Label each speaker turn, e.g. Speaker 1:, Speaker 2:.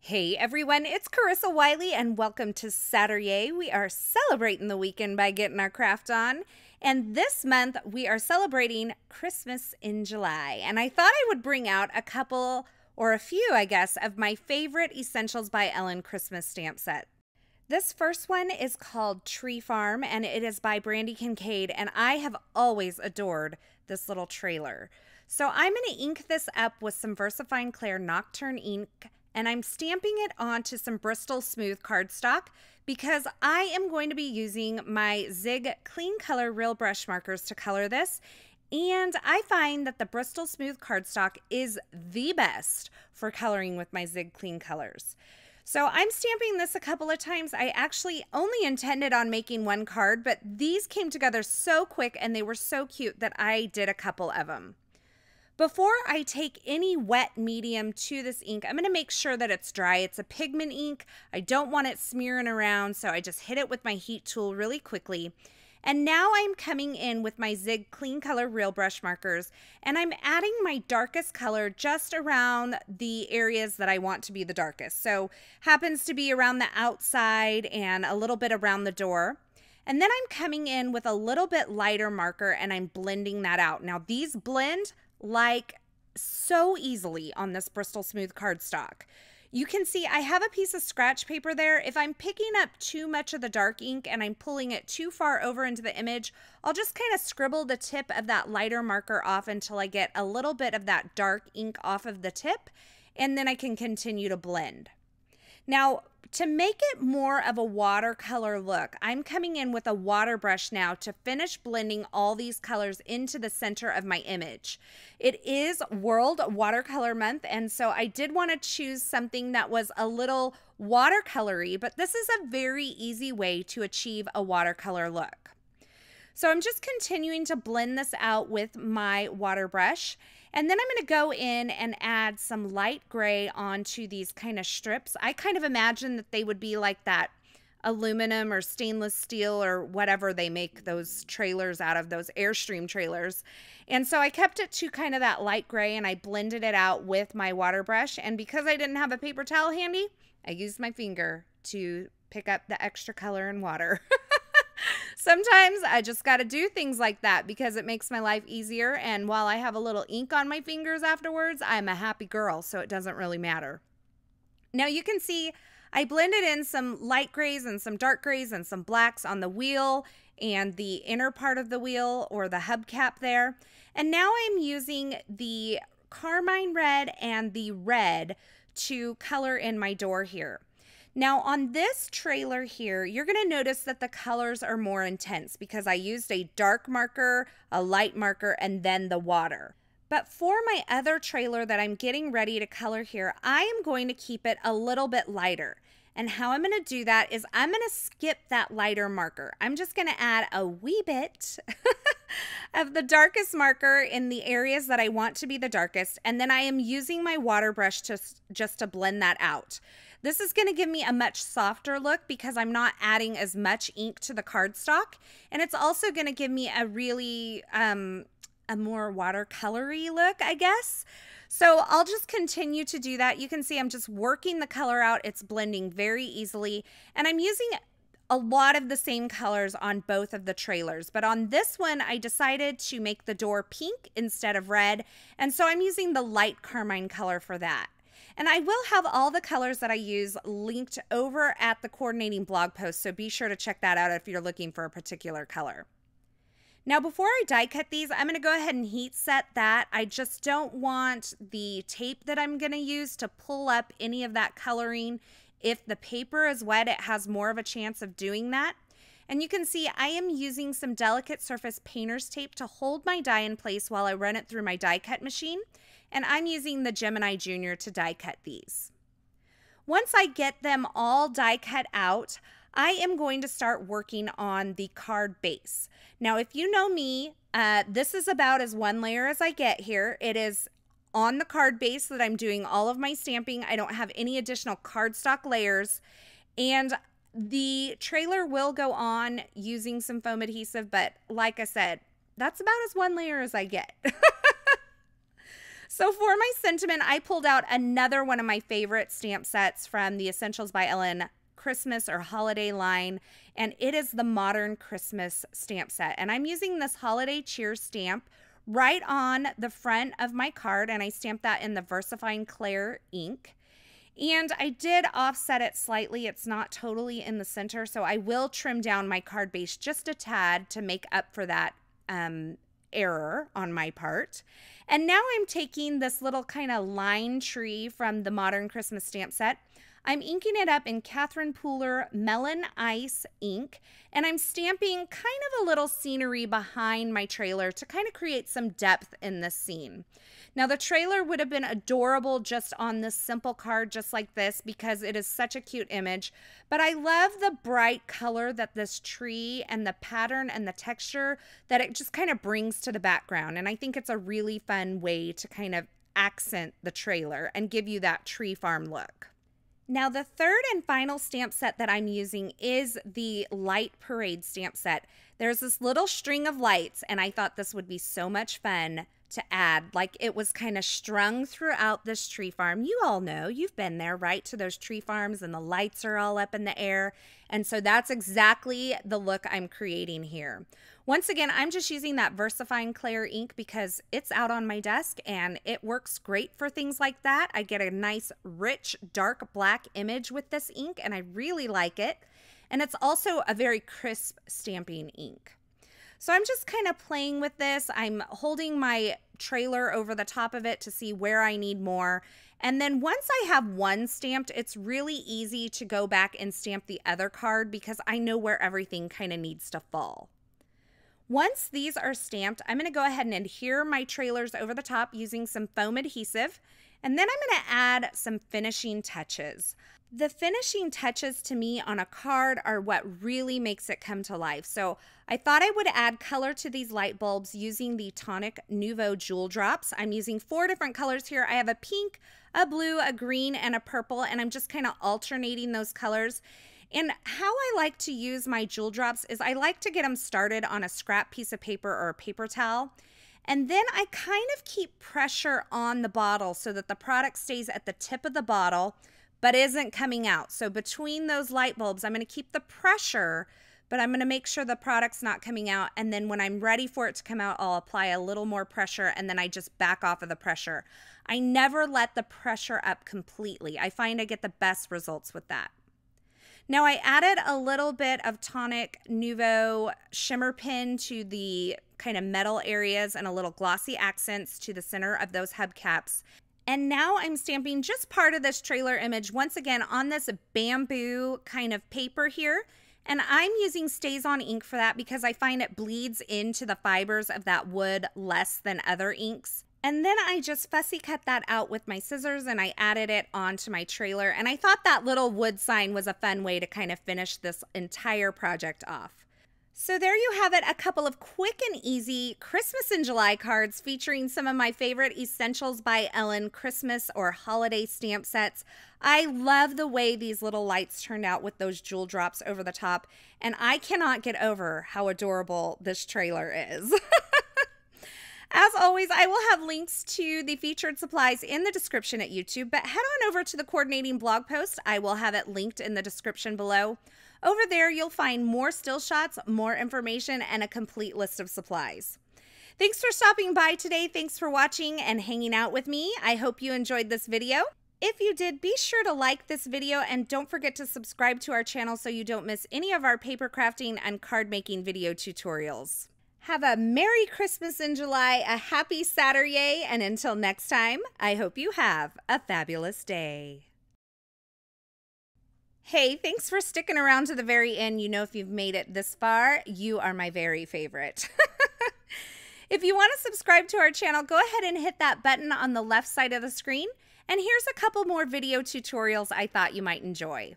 Speaker 1: Hey everyone, it's Carissa Wiley and welcome to Satur-YAY. We are celebrating the weekend by getting our craft on. And this month we are celebrating Christmas in July. And I thought I would bring out a couple, or a few I guess, of my favorite Essentials by Ellen Christmas stamp set. This first one is called Tree Farm and it is by Brandy Kincaid, and I have always adored this little trailer. So I'm going to ink this up with some VersaFine Clair Nocturne ink, and I'm stamping it onto some Bristol Smooth cardstock because I am going to be using my Zig Clean Color Real Brush markers to color this. And I find that the Bristol Smooth cardstock is the best for coloring with my Zig Clean colors. So I'm stamping this a couple of times. I actually only intended on making one card, but these came together so quick and they were so cute that I did a couple of them. Before I take any wet medium to this ink, I'm going to make sure that it's dry. It's a pigment ink. I don't want it smearing around, so I just hit it with my heat tool really quickly. And now I'm coming in with my Zig Clean Color Real Brush markers, and I'm adding my darkest color just around the areas that I want to be the darkest. So happens to be around the outside and a little bit around the door. And then I'm coming in with a little bit lighter marker and I'm blending that out. Now these blend like so easily on this Bristol Smooth cardstock. You can see I have a piece of scratch paper there. If I'm picking up too much of the dark ink and I'm pulling it too far over into the image, I'll just kind of scribble the tip of that lighter marker off until I get a little bit of that dark ink off of the tip, and then I can continue to blend. Now, to make it more of a watercolor look, I'm coming in with a water brush now to finish blending all these colors into the center of my image. It is World Watercolor Month, and so I did want to choose something that was a little watercolory, but this is a very easy way to achieve a watercolor look. So I'm just continuing to blend this out with my water brush. And then I'm going to go in and add some light gray onto these kind of strips. I kind of imagine that they would be like that aluminum or stainless steel or whatever they make those trailers out of, those Airstream trailers. And so I kept it to kind of that light gray and I blended it out with my water brush. And because I didn't have a paper towel handy, I used my finger to pick up the extra color and water. Sometimes I just got to do things like that because it makes my life easier, and while I have a little ink on my fingers afterwards, I'm a happy girl, so it doesn't really matter. Now you can see I blended in some light grays and some dark grays and some blacks on the wheel and the inner part of the wheel or the hubcap there. And now I'm using the carmine red and the red to color in my door here. Now on this trailer here, you're going to notice that the colors are more intense because I used a dark marker, a light marker, and then the water. But for my other trailer that I'm getting ready to color here, I am going to keep it a little bit lighter. And how I'm going to do that is I'm going to skip that lighter marker. I'm just going to add a wee bit of the darkest marker in the areas that I want to be the darkest. And then I am using my water brush just to blend that out. This is going to give me a much softer look because I'm not adding as much ink to the cardstock. And it's also going to give me a really, a more watercolory look, I guess. So I'll just continue to do that. You can see I'm just working the color out. It's blending very easily. And I'm using a lot of the same colors on both of the trailers. But on this one, I decided to make the door pink instead of red. And so I'm using the light carmine color for that. And I will have all the colors that I use linked over at the coordinating blog post, so be sure to check that out if you're looking for a particular color. Now before I die cut these, I'm going to go ahead and heat set that. I just don't want the tape that I'm going to use to pull up any of that coloring. If the paper is wet, it has more of a chance of doing that. And you can see I am using some delicate surface painter's tape to hold my die in place while I run it through my die cut machine. And I'm using the Gemini Junior to die cut these. Once I get them all die cut out, I am going to start working on the card base. Now, if you know me, this is about as one layer as I get here. It is on the card base that I'm doing all of my stamping. I don't have any additional cardstock layers. And the trailer will go on using some foam adhesive, but like I said, that's about as one layer as I get. So for my sentiment, I pulled out another one of my favorite stamp sets from the Essentials by Ellen Christmas or holiday line, and it is the Modern Christmas stamp set. And I'm using this Holiday Cheer stamp right on the front of my card, and I stamped that in the VersaFine Clair ink. And I did offset it slightly. It's not totally in the center, so I will trim down my card base just a tad to make up for that error on my part. And now I'm taking this little kind of line tree from the Modern Christmas stamp set. I'm inking it up in Catherine Pooler Melon Ice ink, and I'm stamping kind of a little scenery behind my trailer to kind of create some depth in this scene. Now, the trailer would have been adorable just on this simple card just like this because it is such a cute image, but I love the bright color that this tree and the pattern and the texture that it just kind of brings to the background, and I think it's a really fun way to kind of accent the trailer and give you that tree farm look. Now, the third and final stamp set that I'm using is the Light Parade stamp set. There's this little string of lights, and I thought this would be so much fun to add. Like, it was kind of strung throughout this tree farm. You all know, you've been there, right, to those tree farms, and the lights are all up in the air. And so that's exactly the look I'm creating here. Once again, I'm just using that VersaFine Clair ink because it's out on my desk and it works great for things like that. I get a nice, rich, dark black image with this ink, and I really like it. And it's also a very crisp stamping ink. So I'm just kind of playing with this. I'm holding my trailer over the top of it to see where I need more. And then once I have one stamped, it's really easy to go back and stamp the other card because I know where everything kind of needs to fall. Once these are stamped, I'm going to go ahead and adhere my trailers over the top using some foam adhesive, and then I'm going to add some finishing touches. The finishing touches to me on a card are what really makes it come to life. So I thought I would add color to these light bulbs using the Tonic Nouveau Jewel Drops. I'm using 4 different colors here. I have a pink, a blue, a green, and a purple, and I'm just kind of alternating those colors. And how I like to use my jewel drops is I like to get them started on a scrap piece of paper or a paper towel. And then I kind of keep pressure on the bottle so that the product stays at the tip of the bottle but isn't coming out. So between those light bulbs, I'm going to keep the pressure, but I'm going to make sure the product's not coming out. And then when I'm ready for it to come out, I'll apply a little more pressure, and then I just back off of the pressure. I never let the pressure up completely. I find I get the best results with that. Now, I added a little bit of Tonic Nouveau shimmer pin to the kind of metal areas and a little glossy accents to the center of those hubcaps. And now I'm stamping just part of this trailer image once again on this bamboo kind of paper here. And I'm using Stays-On ink for that because I find it bleeds into the fibers of that wood less than other inks. And then I just fussy cut that out with my scissors and I added it onto my trailer. And I thought that little wood sign was a fun way to kind of finish this entire project off. So there you have it, a couple of quick and easy Christmas in July cards featuring some of my favorite Essentials by Ellen Christmas or holiday stamp sets. I love the way these little lights turned out with those jewel drops over the top, and I cannot get over how adorable this trailer is. As always, I will have links to the featured supplies in the description at YouTube, but head on over to the coordinating blog post. I will have it linked in the description below. Over there, you'll find more still shots, more information, and a complete list of supplies. Thanks for stopping by today. Thanks for watching and hanging out with me. I hope you enjoyed this video. If you did, be sure to like this video and don't forget to subscribe to our channel so you don't miss any of our paper crafting and card making video tutorials. Have a Merry Christmas in July, a happy Satur-YAY, and until next time, I hope you have a fabulous day. Hey, thanks for sticking around to the very end. You know, if you've made it this far, you are my very favorite. If you want to subscribe to our channel, go ahead and hit that button on the left side of the screen. And here's a couple more video tutorials I thought you might enjoy.